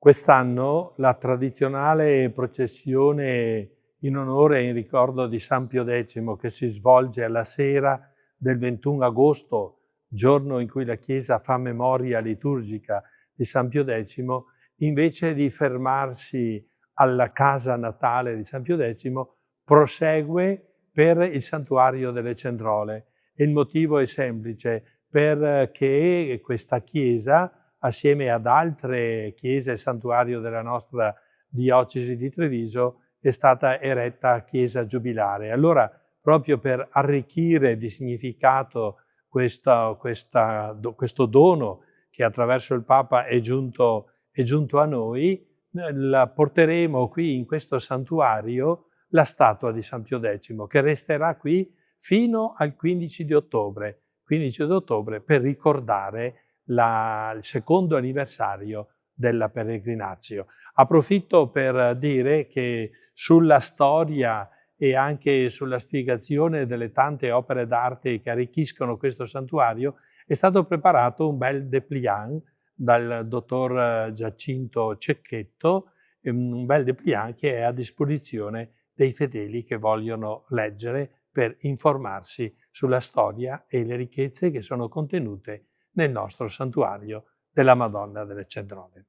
Quest'anno la tradizionale processione in onore e in ricordo di San Pio X, che si svolge alla sera del 21 agosto, giorno in cui la Chiesa fa memoria liturgica di San Pio X, invece di fermarsi alla casa natale di San Pio X, prosegue per il Santuario delle Cendrole. E il motivo è semplice, perché questa chiesa, assieme ad altre chiese e santuario della nostra diocesi di Treviso, è stata eretta chiesa giubilare. Allora, proprio per arricchire di significato questo dono che attraverso il Papa è giunto a noi, la porteremo qui in questo santuario la statua di San Pio X, che resterà qui fino al 15 di ottobre, per ricordare il secondo anniversario della Peregrinatio. Approfitto per dire che sulla storia e anche sulla spiegazione delle tante opere d'arte che arricchiscono questo santuario è stato preparato un bel dépliant dal dottor Giacinto Cecchetto, un bel dépliant che è a disposizione dei fedeli che vogliono leggere per informarsi sulla storia e le ricchezze che sono contenute nel nostro santuario della Madonna delle Cendrole.